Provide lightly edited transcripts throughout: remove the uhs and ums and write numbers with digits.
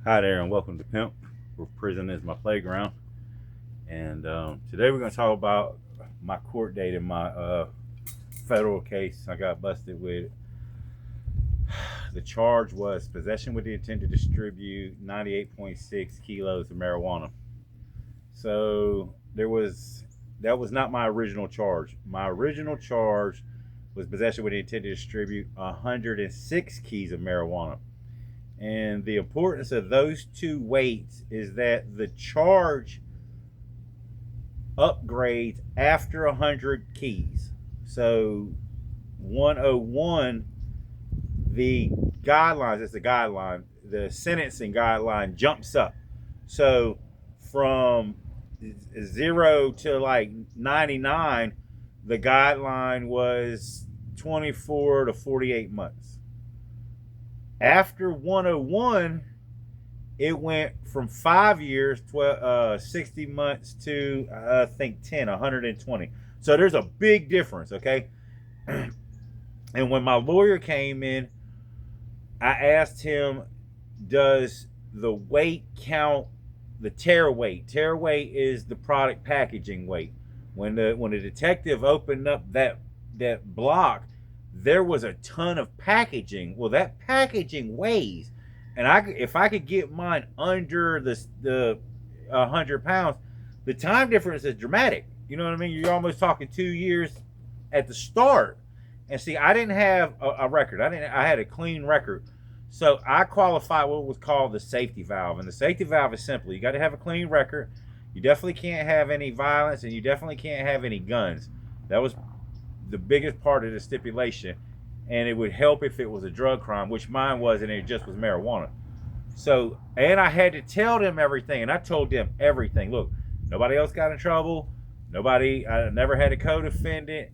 Hi there, and welcome to Pimp, where prison is my playground. And today we're going to talk about my court date in my federal case I got busted with. The charge was possession with the intent to distribute 98.6 kilos of marijuana. So that was not my original charge. My original charge was possession with the intent to distribute 106 keys of marijuana. And the importance of those two weights is that the charge upgrades after 100 keys. So 101, the guidelines, it's a guideline, the sentencing guideline jumps up. So from 0 to like 99, the guideline was 24 to 48 months. After 101, it went from 5 years, 60 months to I think 10, 120. So there's a big difference, okay? And when my lawyer came in, I asked him, does the weight count the tear weight? Tear weight is the product packaging weight. When the detective opened up that block, there was a ton of packaging. Well, that packaging weighs, and if I could get mine under the 100 pounds, the time difference is dramatic. You know what I mean? You're almost talking 2 years at the start. And see, I didn't have a record. I had a clean record. So I qualified what was called the safety valve. And the safety valve is simple. You got to have a clean record. You definitely can't have any violence, and you definitely can't have any guns. That was the biggest part of the stipulation. And it would help if it was a drug crime, which mine was, and it just was marijuana. So, and I had to tell them everything, and I told them everything. Look, nobody else got in trouble. I never had a co-defendant.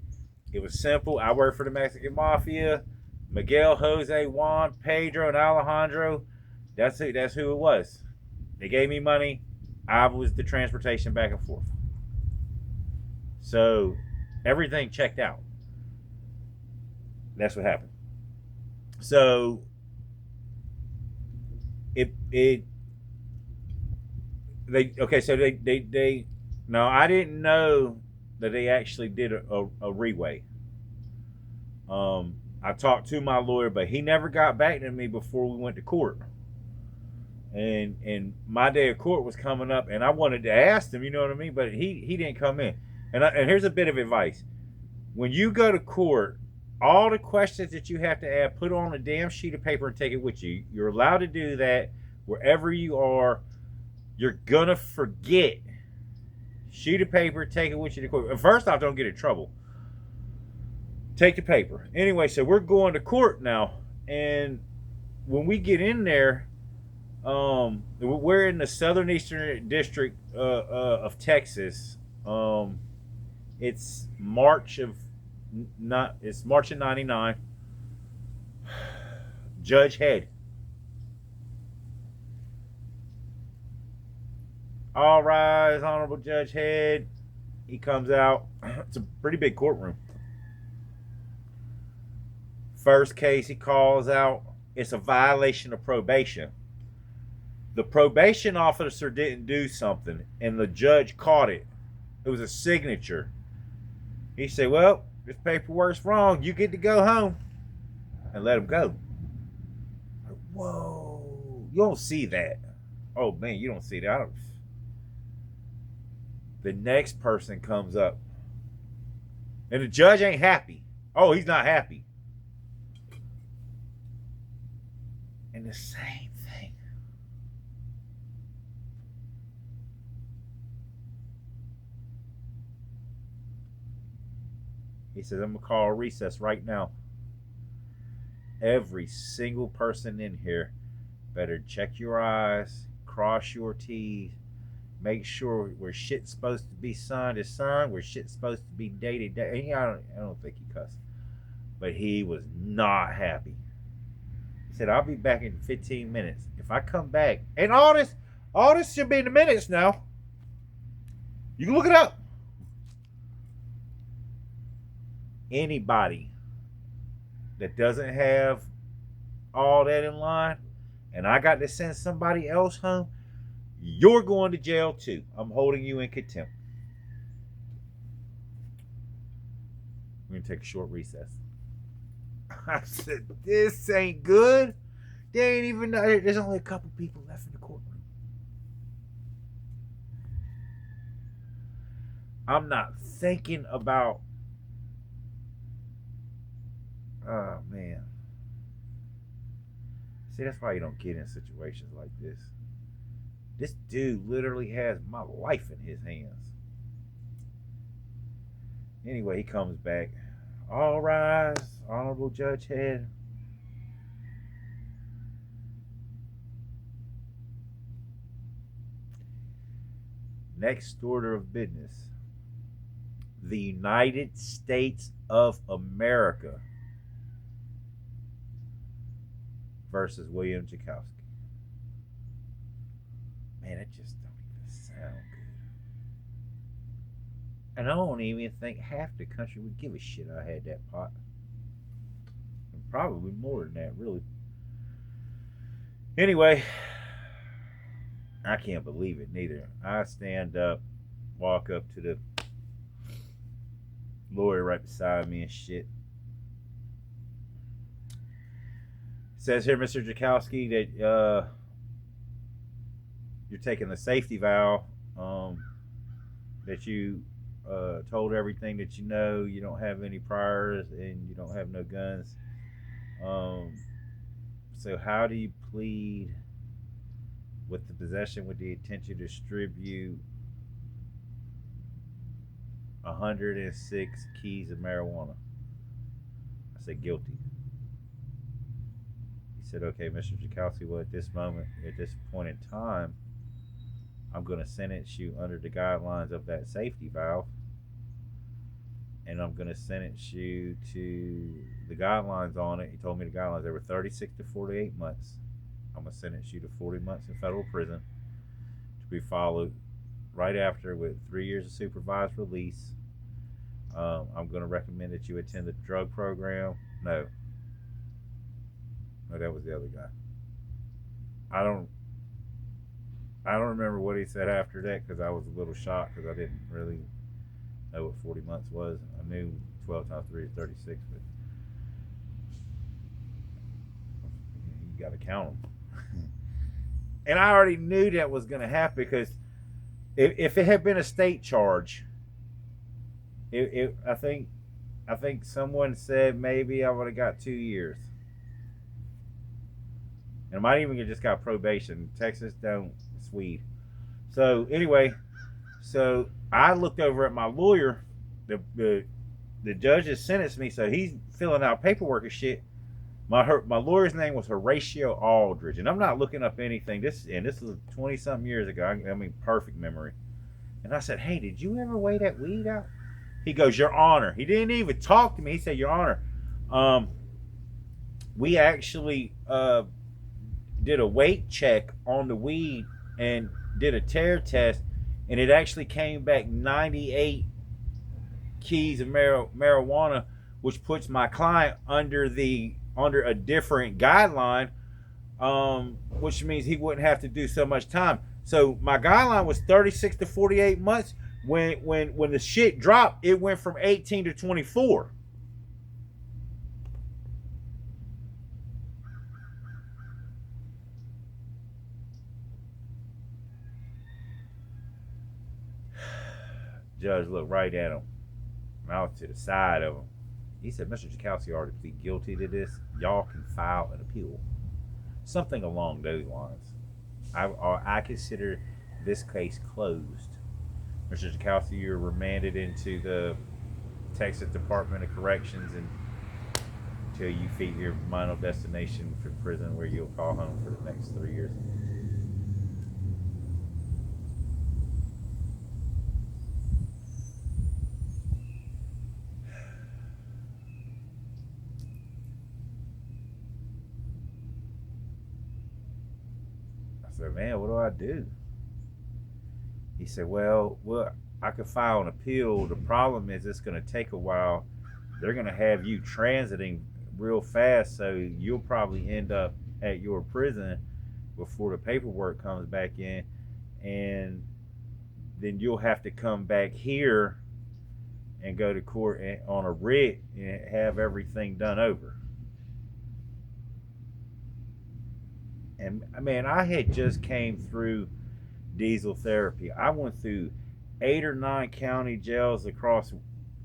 It was simple. I worked for the Mexican Mafia. Miguel, Jose, Juan, Pedro, and Alejandro. That's who it was. They gave me money. I was the transportation back and forth. So everything checked out. That's what happened. So it they okay. So they no, I didn't know that they actually did a reweigh. I talked to my lawyer, but he never got back to me before we went to court. And my day of court was coming up, and I wanted to ask him, you know what I mean, but he didn't come in. And here's a bit of advice: when you go to court, all the questions that you have to ask, put on a damn sheet of paper and take it with you. You're allowed to do that wherever you are. You're gonna forget. Sheet of paper, take it with you to court. First off, don't get in trouble. Take the paper. Anyway, so we're going to court now, and when we get in there, we're in the southern eastern district of Texas. It's March of not. It's March of '99. Judge Head. All rise, Honorable Judge Head. He comes out. It's a pretty big courtroom. First case he calls out. It's a violation of probation. The probation officer didn't do something, and the judge caught it. It was a signature. He said, "Well, this paperwork's wrong. You get to go home," and let him go. Like, whoa, you don't see that. Oh man, you don't see that. The next person comes up, and the judge ain't happy. Oh, he's not happy. And the same thing. He says, "I'm gonna call a recess right now. Every single person in here better check your eyes, cross your T's, make sure where shit's supposed to be signed is signed, where shit's supposed to be dated. I don't think he cussed, but he was not happy. He said, "I'll be back in 15 minutes. If I come back, and all this should be in the minutes now. You can look it up. Anybody that doesn't have all that in line and I got to send somebody else home, you're going to jail too. I'm holding you in contempt. We're going to take a short recess. I said, this ain't good. They ain't even know. There's only a couple people left in the courtroom. I'm not thinking about, oh man. See, that's why you don't get in situations like this. This dude literally has my life in his hands. Anyway, he comes back. All rise, Honorable Judge Head. Next order of business. The United States of America versus William Jakowski. Man, it just don't even sound good. And I don't even think half the country would give a shit I had that pot. And probably more than that, really. Anyway, I can't believe it neither. I stand up, walk up to the lawyer right beside me and shit. It says here, Mr. Jakowski, that you're taking the safety vow, that you told everything that you know, you don't have any priors, and you don't have no guns. So how do you plead with the possession with the intention to distribute 106 keys of marijuana? I said guilty. He said, okay, Mr. Jakowski, well, at this point in time, I'm going to sentence you under the guidelines of that safety valve, and I'm going to sentence you to the guidelines on it. He told me the guidelines, they were 36 to 48 months. I'm going to sentence you to 40 months in federal prison to be followed right after with 3 years of supervised release. I'm going to recommend that you attend the drug program. No, that was the other guy. I don't remember what he said after that, because I was a little shocked, because I didn't really know what 40 months was. I knew 12 times 3 is 36, but you got to count them. And I already knew that was going to happen, because if it had been a state charge, I think someone said maybe I would have got 2 years. And I might even have just got probation. Texas don't, Swede. So anyway, so I looked over at my lawyer. The judge has sentenced me, so he's filling out paperwork and shit. My lawyer's name was Horatio Aldridge, and I'm not looking up anything. This was 20-something years ago. I mean, perfect memory. And I said, hey, did you ever weigh that weed out? He goes, Your Honor. He didn't even talk to me. He said, Your Honor, we actually did a weight check on the weed and did a tear test, and it actually came back 98 keys of marijuana, which puts my client under a different guideline, which means he wouldn't have to do so much time. So my guideline was 36 to 48 months. When the shit dropped, it went from 18 to 24. Judge looked right at him, mouth to the side of him. He said, Mr. Jakowski already pleaded guilty to this. Y'all can file an appeal. Something along those lines. I consider this case closed. Mr. Jakowski, you're remanded into the Texas Department of Corrections until you feed your final destination for prison, where you'll call home for the next 3 years. I said, man, what do I do? He said, well, I could file an appeal. The problem is it's going to take a while. They're going to have you transiting real fast, so you'll probably end up at your prison before the paperwork comes back in, and then you'll have to come back here and go to court on a writ and have everything done over. And man, I had just came through diesel therapy. I went through 8 or 9 county jails across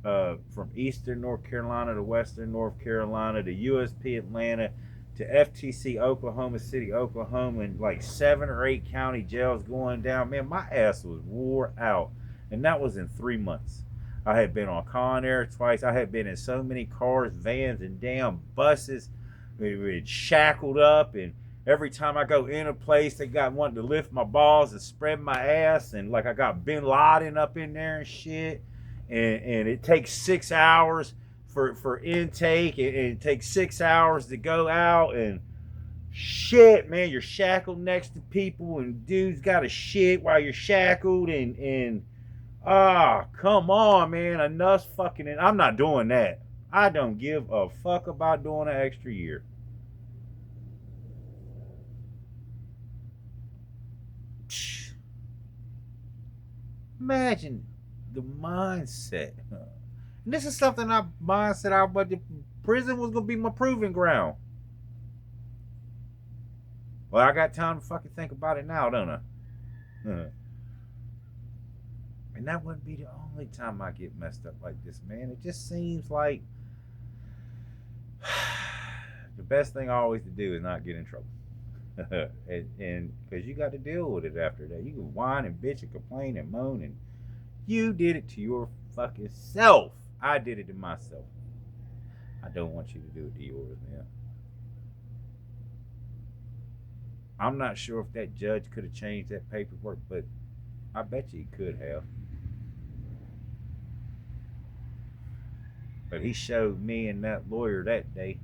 from eastern North Carolina to western North Carolina to USP Atlanta to FTC Oklahoma City, Oklahoma, and like 7 or 8 county jails going down. Man, my ass was wore out. And that was in 3 months. I had been on Con Air twice. I had been in so many cars, vans, and damn buses. We shackled up, and every time I go in a place, they got wanting to lift my balls and spread my ass, and like I got Bin Laden up in there and shit. And it takes 6 hours for intake, and it takes 6 hours to go out, and shit, man, you're shackled next to people, and dudes got to shit while you're shackled, and come on, man, enough fucking. I'm not doing that. I don't give a fuck about doing an extra year. Imagine the mindset. And this is something I mindset out, but the prison was gonna be my proving ground. Well, I got time to fucking think about it now, don't I? And that wouldn't be the only time I get messed up like this, man. It just seems like the best thing always to do is not get in trouble. and because you got to deal with it after that. You can whine and bitch and complain and moan, and you did it to your fucking self. I did it to myself. I don't want you to do it to yours, man. I'm not sure if that judge could have changed that paperwork, but I bet you he could have. But he showed me and that lawyer that day,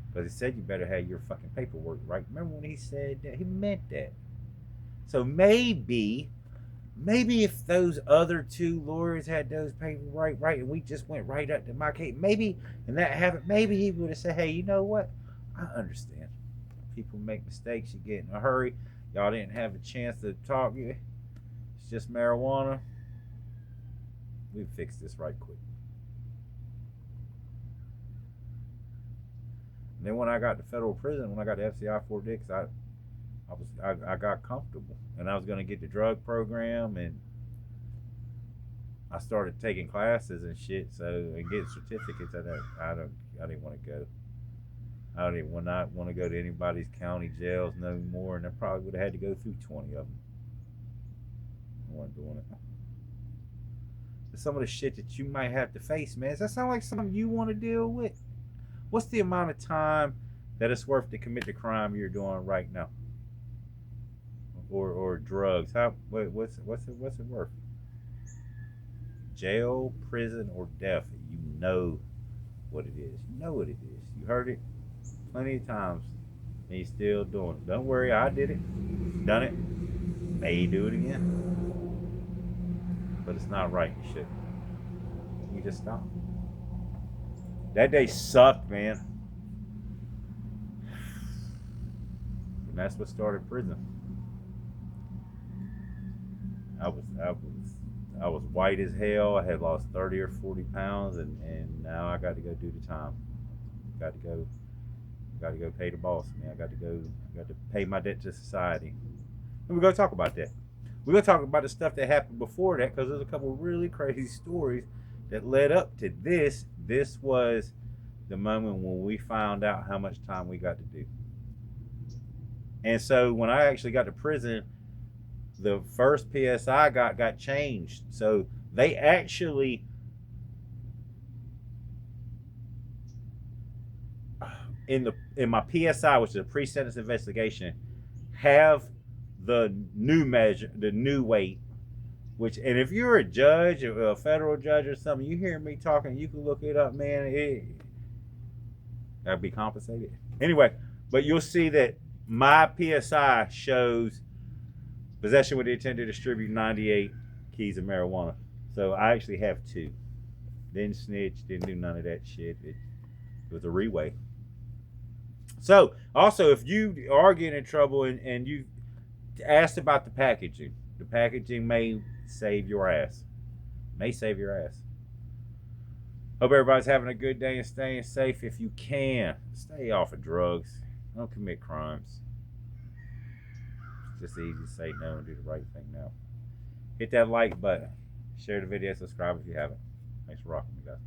because he said you better have your fucking paperwork right. Remember when he said that? He meant that. So maybe if those other 2 lawyers had those papers right, and we just went right up to my case, maybe, and that happened, maybe he would have said, hey, you know what? I understand. People make mistakes. You get in a hurry. Y'all didn't have a chance to talk. It's just marijuana. We fix this right quick. And then when I got to federal prison, when I got to FCI Fort Dix, I got comfortable, and I was going to get the drug program, and I started taking classes and shit, so and getting certificates. I didn't want to go. I didn't want to go to anybody's county jails no more, and I probably would have had to go through 20 of them. I wasn't doing it. But some of the shit that you might have to face, man, does that sound like something you want to deal with? What's the amount of time that it's worth to commit the crime you're doing right now? Or drugs? What's it worth? Jail, prison, or death? You know what it is. You know what it is. You heard it plenty of times, and you're still doing it. Don't worry, I did it. Done it. May do it again. But it's not right. You shouldn't. You just stop. That day sucked, man. And that's what started prison. I was white as hell. I had lost 30 or 40 pounds, and now I got to go do the time. Got to go pay the boss, man. I got to pay my debt to society. And we're gonna talk about that. We're gonna talk about the stuff that happened before that, because there's a couple of really crazy stories that led up to this. This was the moment when we found out how much time we got to do. And so when I actually got to prison, the first PSI got changed. So they actually in my PSI, which is a pre-sentence investigation, have the new measure, the new weight. Which, and if you're a judge, a federal judge or something, you hear me talking, you can look it up, man. That'd be compensated anyway. But you'll see that my PSI shows possession with the intent to distribute 98 keys of marijuana. So I actually have 2. Didn't snitch, didn't do none of that shit. It was a reweigh. So, also, if you are getting in trouble and you asked about the packaging may save your ass. May save your ass. Hope everybody's having a good day and staying safe. If you can, stay off of drugs. Don't commit crimes. It's just easy to say no and do the right thing now. Hit that like button. Share the video. Subscribe if you haven't. Thanks for rocking me, guys.